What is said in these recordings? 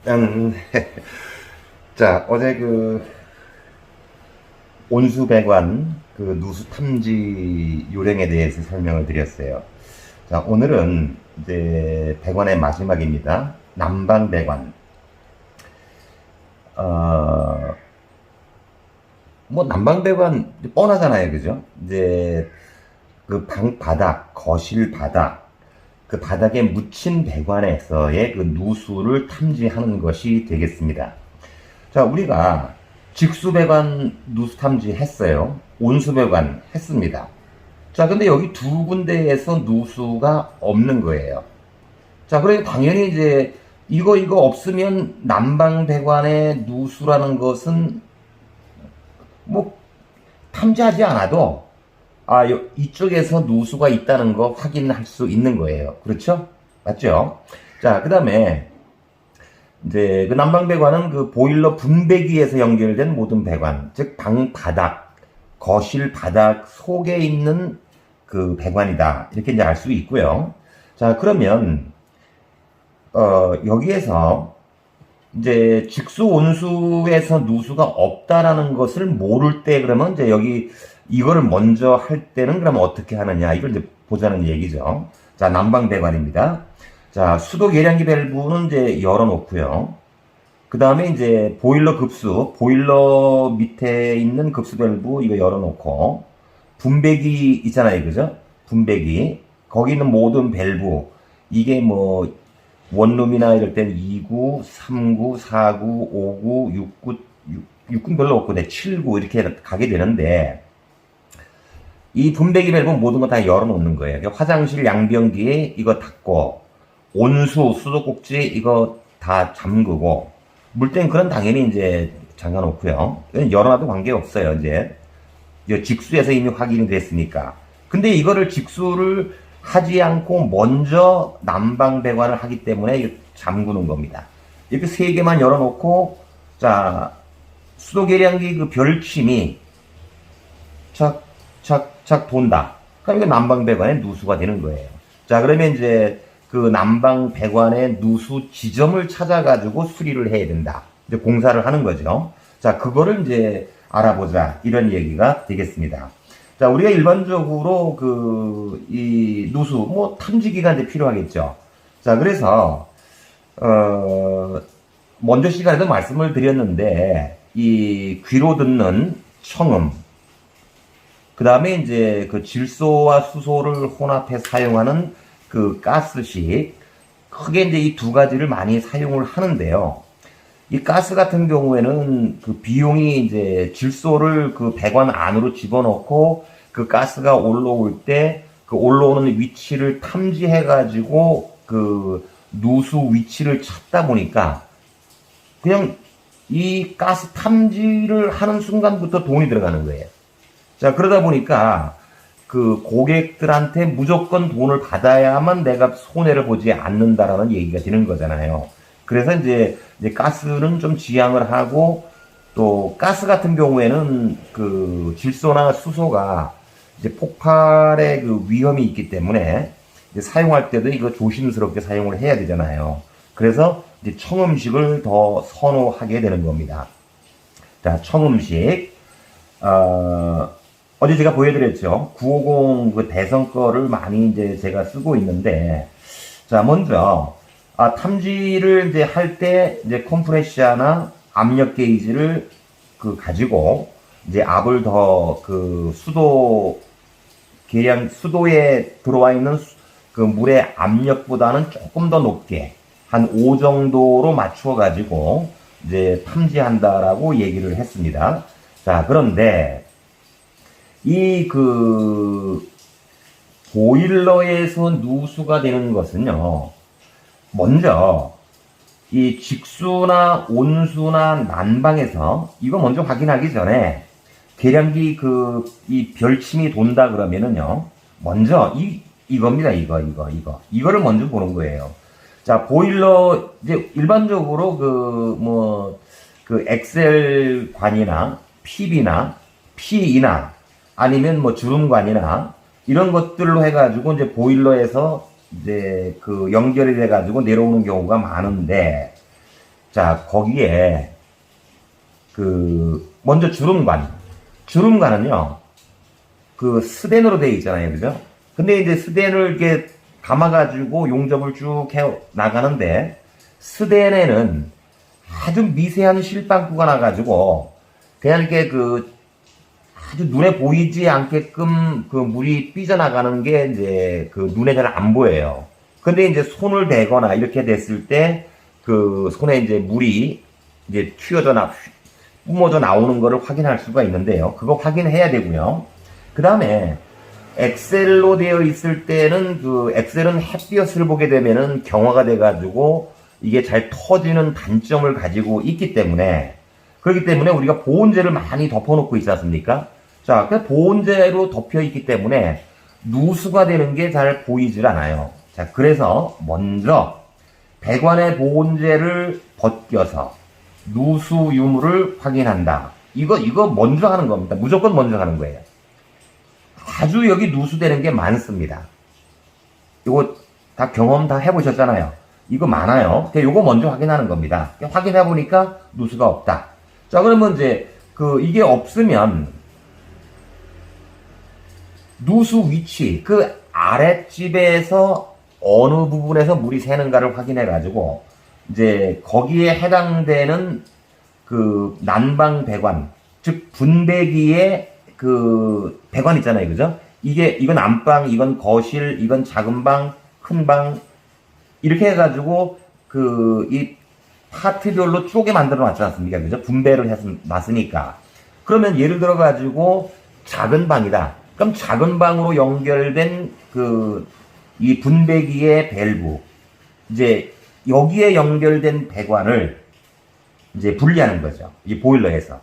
음, 자, 어제 온수배관 누수 탐지 요령에 대해서 설명을 드렸어요. 자, 오늘은 이제 배관의 마지막입니다. 난방배관. 어, 뭐 난방배관 뻔하잖아요, 그죠? 이제 그 방 바닥, 거실 바닥, 그 바닥에 묻힌 배관에서의 그 누수를 탐지하는 것이 되겠습니다. 자, 우리가 직수배관 누수 탐지 했어요. 온수배관 했습니다. 자, 근데 여기 두 군데에서 누수가 없는 거예요. 자, 그래 당연히 이제 이거 없으면 난방배관의 누수라는 것은 뭐 탐지하지 않아도 이쪽에서 누수가 있다는 거 확인할 수 있는 거예요. 그렇죠? 맞죠? 자, 그 다음에 이제 그 난방배관은 그 보일러 분배기에서 연결된 모든 배관, 즉 방 바닥, 거실 바닥 속에 있는 그 배관이다. 이렇게 이제 알 수 있고요. 자, 그러면 여기에서 이제 직수 온수에서 누수가 없다라는 것을 모를 때 그러면 이제 여기 이거를 먼저 할 때는 그러면 어떻게 하느냐 이걸 이제 보자는 얘기죠. 자, 난방배관입니다. 자, 수도 계량기 밸브는 이제 열어놓고요. 그 다음에 이제 보일러 급수, 보일러 밑에 있는 급수 밸브 이거 열어놓고, 분배기 있잖아요, 그죠? 분배기. 거기 있는 모든 밸브, 이게 뭐, 원룸이나 이럴 땐 2구, 3구, 4구, 5구, 6구, 6군 별로 없고, 네, 7구 이렇게 가게 되는데, 이 분배기 밸브 모든 거 다 열어놓는 거예요. 그러니까 화장실 양변기에 이거 닫고, 온수, 수도꼭지 이거 다 잠그고, 물탱크는 당연히 이제 잠가놓고요. 열어놔도 관계없어요, 이제. 직수에서 이미 확인이 됐으니까. 근데 이거를 직수를 하지 않고 먼저 난방배관을 하기 때문에 잠그는 겁니다. 이렇게 세 개만 열어놓고, 자, 수도계량기 그 별침이 착, 착, 착 돈다. 그럼 이거 난방배관의 누수가 되는 거예요. 자, 그러면 이제 그 난방배관의 누수 지점을 찾아가지고 수리를 해야 된다. 이제 공사를 하는 거죠. 자, 그거를 이제 알아보자. 이런 얘기가 되겠습니다. 자, 우리가 일반적으로 이 누수, 뭐 탐지기가 이제 필요하겠죠. 자, 그래서, 먼저 시간에도 말씀을 드렸는데, 이 귀로 듣는 청음, 그 다음에 이제 그 질소와 수소를 혼합해 사용하는 그 가스식, 크게 이제 이 두 가지를 많이 사용을 하는데요. 이 가스 같은 경우에는 그 비용이 이제 질소를 그 배관 안으로 집어넣고 그 가스가 올라올 때 그 올라오는 위치를 탐지해가지고 그 누수 위치를 찾다 보니까 그냥 이 가스 탐지를 하는 순간부터 돈이 들어가는 거예요. 자, 그러다 보니까 그 고객들한테 무조건 돈을 받아야만 내가 손해를 보지 않는다라는 얘기가 되는 거잖아요. 그래서 이제 가스는 좀 지양을 하고, 또 가스 같은 경우에는 그 질소나 수소가 이제 폭발의 그 위험이 있기 때문에 이제 사용할 때도 이거 조심스럽게 사용을 해야 되잖아요. 그래서 이제 청음식을 더 선호하게 되는 겁니다. 자, 청음식. 어제 제가 보여드렸죠. 950 그 대성 거를 많이 이제 제가 쓰고 있는데, 자, 먼저, 탐지를 이제 할 때, 이제 컴프레셔나 압력 게이지를 가지고, 이제 압을 더 수도에 들어와 있는 그 물의 압력보다는 조금 더 높게, 한 5 정도로 맞춰가지고, 이제 탐지한다라고 얘기를 했습니다. 자, 그런데, 보일러에서 누수가 되는 것은요, 먼저, 이 직수나 온수나 난방에서, 이거 먼저 확인하기 전에, 계량기 이 별침이 돈다 그러면은요, 먼저, 이겁니다, 이거를 먼저 보는 거예요. 자, 보일러, 이제 일반적으로 엑셀관이나, PB나, PE나, 아니면 뭐 주름관이나 이런 것들로 해가지고 이제 보일러에서 이제 연결이 돼가지고 내려오는 경우가 많은데, 자, 거기에 먼저 주름관은요, 스텐으로 되어 있잖아요. 그죠? 근데 이제 스텐을 이렇게 감아가지고 용접을 쭉 해 나가는데, 스텐에는 아주 미세한 실방구가 나가지고, 그냥 이렇게 아주 눈에 보이지 않게끔 물이 삐져나가는 게 이제 눈에 잘 안 보여요. 근데 이제 손을 대거나 이렇게 됐을 때, 손에 이제 물이 이제 뿜어져 나오는 거를 확인할 수가 있는데요. 그거 확인해야 되고요. 그 다음에 엑셀로 되어 있을 때는 엑셀은 햇볕을 보게 되면은 경화가 돼가지고 이게 잘 터지는 단점을 가지고 있기 때문에, 그렇기 때문에 우리가 보온재를 많이 덮어놓고 있지 않습니까? 자, 보온재로 덮여 있기 때문에 누수가 되는 게 잘 보이질 않아요. 자, 그래서 먼저 배관의 보온재를 벗겨서 누수 유무를 확인한다. 이거 먼저 하는 겁니다. 무조건 먼저 하는 거예요. 아주 여기 누수되는 게 많습니다. 이거 다 경험 다 해보셨잖아요. 이거 많아요. 이거 먼저 확인하는 겁니다. 확인해 보니까 누수가 없다. 자, 그러면 이제 이게 없으면 누수 위치, 아랫집에서 어느 부분에서 물이 새는가를 확인해 가지고 이제 거기에 해당되는 난방 배관, 즉 분배기의 배관 있잖아요. 그죠? 이건 안방, 이건 거실, 이건 작은 방, 큰 방, 이렇게 해가지고 이 파트별로 쪼개 만들어 놨지 않습니까? 그죠? 분배를 해서 놨으니까. 그러면 예를 들어 가지고 작은 방이다. 그럼 작은 방으로 연결된 이 분배기의 밸브, 이제 여기에 연결된 배관을 이제 분리하는 거죠. 이 보일러에서.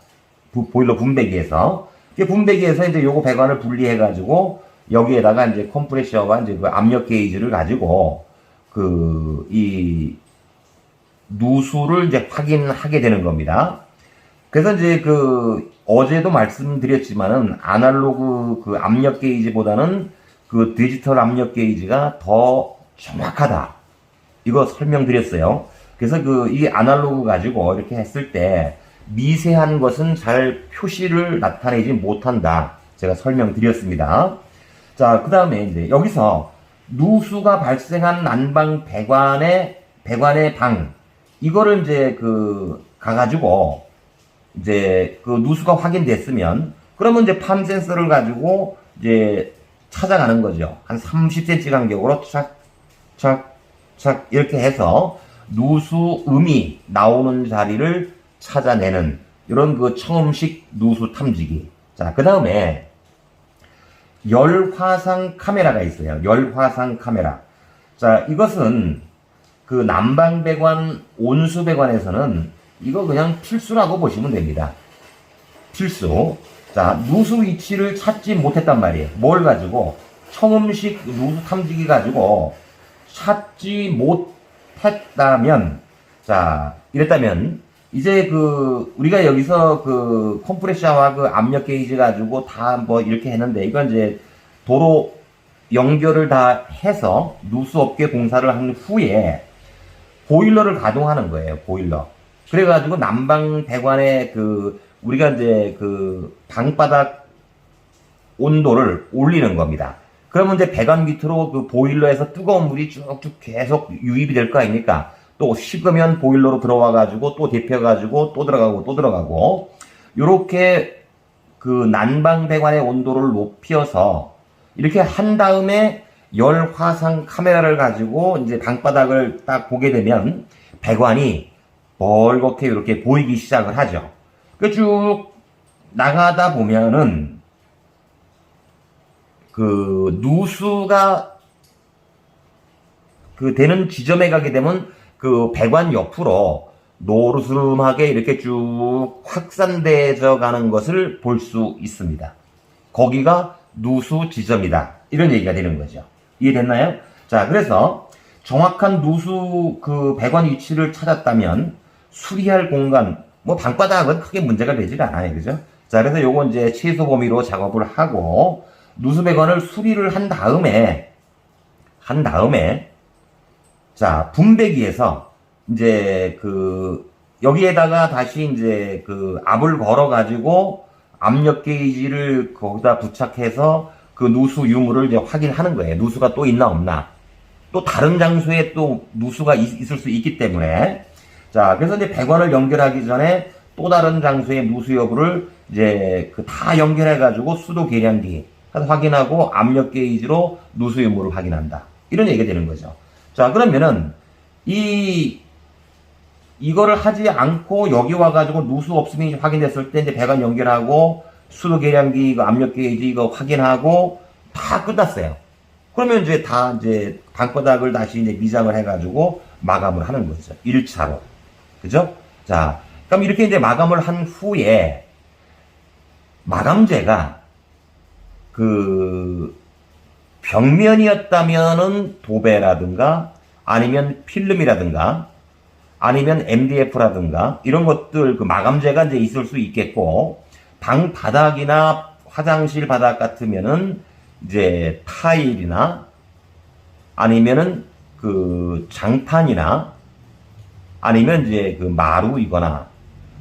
보일러 분배기에서. 이 분배기에서 이제 요거 배관을 분리해가지고 여기에다가 이제 컴프레셔와 이제 압력 게이지를 가지고 이 누수를 이제 확인하게 되는 겁니다. 그래서 이제 어제도 말씀드렸지만은 아날로그 압력 게이지보다는 디지털 압력 게이지가 더 정확하다. 이거 설명드렸어요. 그래서 이 아날로그 가지고 이렇게 했을 때 미세한 것은 잘 표시를 나타내지 못한다. 제가 설명드렸습니다. 자, 그 다음에 이제 여기서 누수가 발생한 난방 배관의 방, 이거를 이제 가가지고 이제 누수가 확인됐으면, 그러면 이제 팜 센서를 가지고 이제 찾아가는 거죠. 한 30cm 간격으로 착 이렇게 해서 누수음이 나오는 자리를 찾아내는 이런 청음식 누수 탐지기. 자, 그 다음에 열화상 카메라가 있어요. 열화상 카메라. 자, 이것은 난방배관, 온수배관에서는 이거 그냥 필수라고 보시면 됩니다. 필수. 자, 누수 위치를 찾지 못했단 말이에요. 뭘 가지고? 청음식 누수 탐지기 가지고 찾지 못했다면, 자, 이랬다면, 이제 우리가 여기서 컴프레셔와 압력 게이지 가지고 다 이렇게 했는데, 이건 이제 도로 연결을 다 해서 누수업계 공사를 한 후에 보일러를 가동하는 거예요. 보일러. 그래가지고 난방 배관에 우리가 이제 방바닥 온도를 올리는 겁니다. 그러면 이제 배관 밑으로 보일러에서 뜨거운 물이 쭉쭉 계속 유입이 될 거 아닙니까? 또 식으면 보일러로 들어와가지고 또 데펴가지고 또 들어가고 요렇게 난방 배관의 온도를 높여서 이렇게 한 다음에 열화상 카메라를 가지고 이제 방바닥을 딱 보게 되면 배관이 벌겋게 이렇게 보이기 시작을 하죠. 쭉 나가다 보면은 누수가 되는 지점에 가게 되면 배관 옆으로 노르스름하게 이렇게 쭉 확산되어 가는 것을 볼 수 있습니다. 거기가 누수 지점이다. 이런 얘기가 되는 거죠. 이해됐나요? 자, 그래서 정확한 누수 배관 위치를 찾았다면 수리할 공간, 방바닥은 크게 문제가 되질 않아요. 그죠? 자, 그래서 요거 이제 최소 범위로 작업을 하고 누수 배관을 수리를 한 다음에 자, 분배기에서 이제 여기에다가 다시 이제 그 압을 걸어가지고 압력 게이지를 거기다 부착해서 그 누수 유무를 이제 확인하는 거예요. 누수가 또 있나 없나. 또 다른 장소에 또 누수가 있을 수 있기 때문에. 자, 그래서 이제 배관을 연결하기 전에 또 다른 장소의 누수 여부를 이제 그 다 연결해가지고 수도 계량기 확인하고 압력 게이지로 누수 유무를 확인한다. 이런 얘기가 되는 거죠. 자, 그러면은 이거를 하지 않고 여기 와가지고 누수 없음이 확인됐을 때 이제 배관 연결하고 수도 계량기 이거 압력 게이지 이거 확인하고 다 끝났어요. 그러면 이제 다 이제 방바닥을 다시 이제 미장을 해가지고 마감을 하는 거죠. 1차로. 그죠? 자, 그럼 이렇게 이제 마감을 한 후에 마감재가 그 벽면이었다면은 도배라든가 아니면 필름이라든가 아니면 MDF라든가 이런 것들 그 마감재가 이제 있을 수 있겠고, 방 바닥이나 화장실 바닥 같으면은 이제 타일이나 아니면은 그 장판이나 아니면 이제 그 마루이거나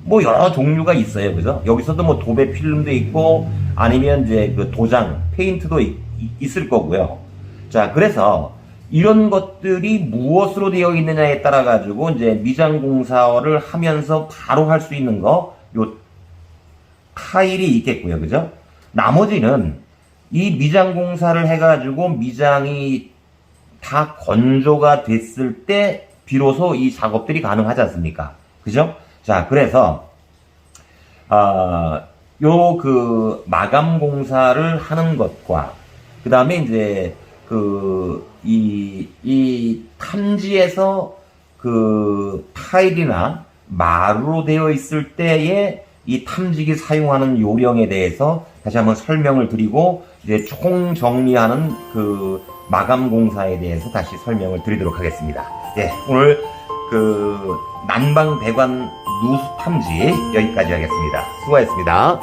뭐 여러 종류가 있어요. 그죠? 여기서도 뭐 도배 필름도 있고 아니면 이제 그 도장, 페인트도 있을 거고요. 자, 그래서 이런 것들이 무엇으로 되어 있느냐에 따라 가지고 이제 미장 공사를 하면서 바로 할 수 있는 거, 요 타일이 있겠고요. 그죠? 나머지는 이 미장 공사를 해가지고 미장이 다 건조가 됐을 때 비로소 이 작업들이 가능하지 않습니까? 그죠? 자, 그래서 요 그 마감 공사를 하는 것과 그 다음에 이제 이 탐지에서 그 타일이나 마루로 되어 있을 때에 이 탐지기 사용하는 요령에 대해서 다시 한번 설명을 드리고 이제 총 정리하는 그 마감 공사에 대해서 다시 설명을 드리도록 하겠습니다. 예, 오늘 그 난방 배관 누수 탐지 여기까지 하겠습니다. 수고하셨습니다.